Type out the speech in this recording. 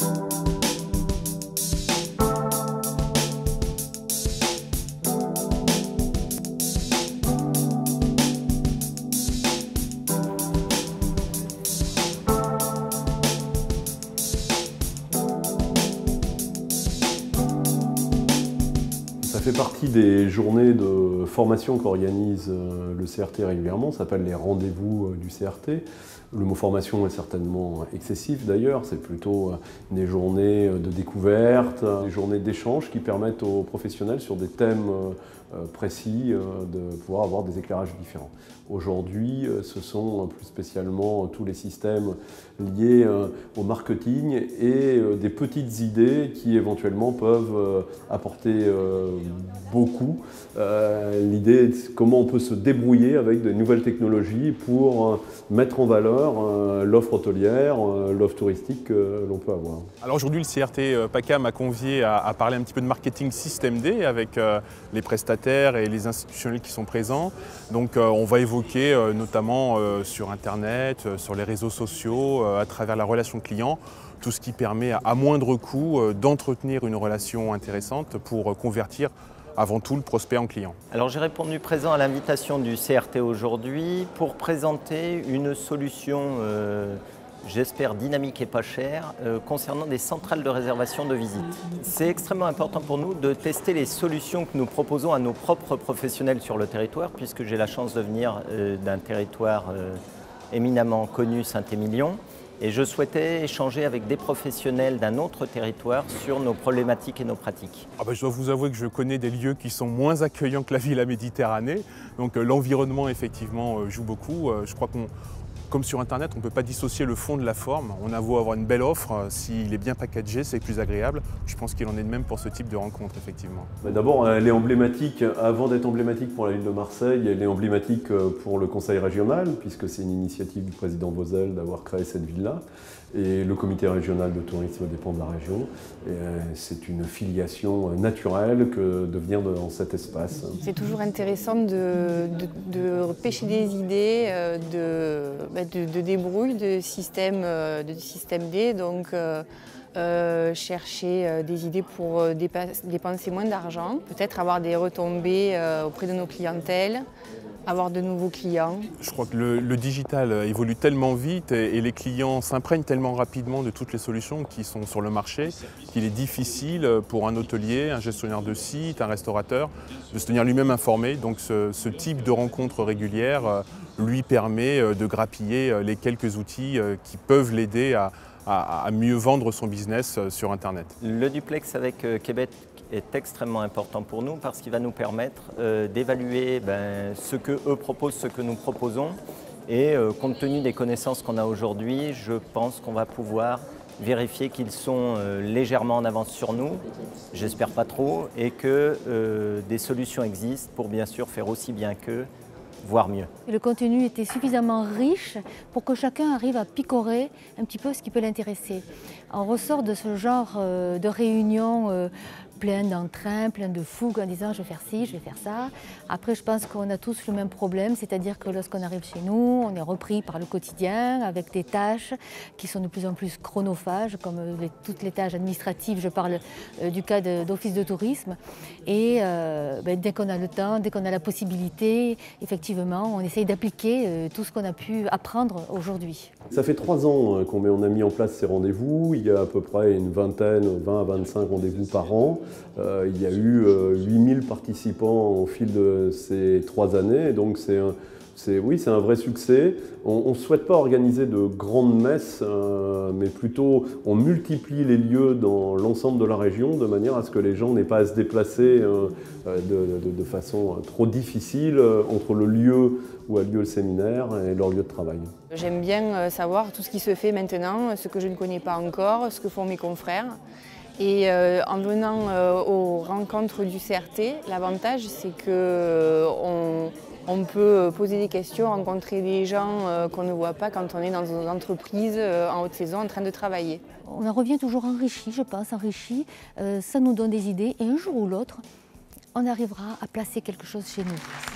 Ça fait partie des journées de formation qu'organise le CRT régulièrement, ça s'appelle les rendez-vous du CRT. Le mot formation est certainement excessif d'ailleurs, c'est plutôt des journées de découverte, des journées d'échange qui permettent aux professionnels sur des thèmes précis de pouvoir avoir des éclairages différents. Aujourd'hui, ce sont plus spécialement tous les systèmes liés au marketing et des petites idées qui éventuellement peuvent apporter beaucoup. L'idée est comment on peut se débrouiller avec de nouvelles technologies pour mettre en valeur l'offre hôtelière, l'offre touristique que l'on peut avoir. Alors aujourd'hui, le CRT PACA m'a convié à parler un petit peu de marketing système D avec les prestataires et les institutionnels qui sont présents. Donc on va évoquer notamment sur Internet, sur les réseaux sociaux, à travers la relation client, tout ce qui permet à moindre coût d'entretenir une relation intéressante pour convertir avant tout le prospect en client. Alors j'ai répondu présent à l'invitation du CRT aujourd'hui pour présenter une solution, j'espère dynamique et pas chère, concernant des centrales de réservation de visite. C'est extrêmement important pour nous de tester les solutions que nous proposons à nos propres professionnels sur le territoire, puisque j'ai la chance de venir d'un territoire éminemment connu, Saint-Émilion. Et je souhaitais échanger avec des professionnels d'un autre territoire sur nos problématiques et nos pratiques. Je dois vous avouer que je connais des lieux qui sont moins accueillants que la Villa Méditerranée. Donc l'environnement effectivement joue beaucoup. Je crois qu'on, comme sur Internet, on ne peut pas dissocier le fond de la forme. On a beau avoir une belle offre, s'il est bien packagé, c'est plus agréable. Je pense qu'il en est de même pour ce type de rencontre, effectivement. D'abord, elle est emblématique, avant d'être emblématique pour la ville de Marseille, elle est emblématique pour le conseil régional, puisque c'est une initiative du président Vauzel d'avoir créé cette ville-là. Et le comité régional de tourisme dépend de la région. C'est une filiation naturelle que de venir dans cet espace. C'est toujours intéressant de pêcher des idées, de débrouille, de système D. Donc, chercher des idées pour dépenser moins d'argent, peut-être avoir des retombées auprès de nos clientèles, avoir de nouveaux clients. Je crois que le digital évolue tellement vite et les clients s'imprègnent tellement rapidement de toutes les solutions qui sont sur le marché qu'il est difficile pour un hôtelier, un gestionnaire de site, un restaurateur de se tenir lui-même informé. Donc ce type de rencontre régulière lui permet de grappiller les quelques outils qui peuvent l'aider à mieux vendre son business sur Internet. Le duplex avec Québec est extrêmement important pour nous parce qu'il va nous permettre d'évaluer ce qu'eux proposent, ce que nous proposons. Et compte tenu des connaissances qu'on a aujourd'hui, je pense qu'on va pouvoir vérifier qu'ils sont légèrement en avance sur nous, j'espère pas trop, et que des solutions existent pour bien sûr faire aussi bien qu'eux, voire mieux. Le contenu était suffisamment riche pour que chacun arrive à picorer un petit peu ce qui peut l'intéresser. On ressort de ce genre de réunion plein d'entrain, plein de fougue en disant je vais faire ci, je vais faire ça. Après je pense qu'on a tous le même problème, c'est-à-dire que lorsqu'on arrive chez nous, on est repris par le quotidien avec des tâches qui sont de plus en plus chronophages, comme toutes les tâches administratives, je parle du cas d'office de tourisme. Et dès qu'on a le temps, dès qu'on a la possibilité, effectivement, on essaye d'appliquer tout ce qu'on a pu apprendre aujourd'hui. Ça fait 3 ans qu'on a mis en place ces rendez-vous. Il y a à peu près une vingtaine, 20 à 25 rendez-vous par an. Il y a eu 8000 participants au fil de ces 3 années. Donc c'est un vrai succès. On ne souhaite pas organiser de grandes messes, mais plutôt on multiplie les lieux dans l'ensemble de la région de manière à ce que les gens n'aient pas à se déplacer de façon trop difficile entre le lieu où a lieu le séminaire et leur lieu de travail. J'aime bien savoir tout ce qui se fait maintenant, ce que je ne connais pas encore, ce que font mes confrères. Et en venant aux rencontres du CRT, l'avantage c'est qu'on peut poser des questions, rencontrer des gens qu'on ne voit pas quand on est dans une entreprise en haute saison en train de travailler. On en revient toujours enrichi, je pense, enrichi. Ça nous donne des idées et un jour ou l'autre, on arrivera à placer quelque chose chez nous.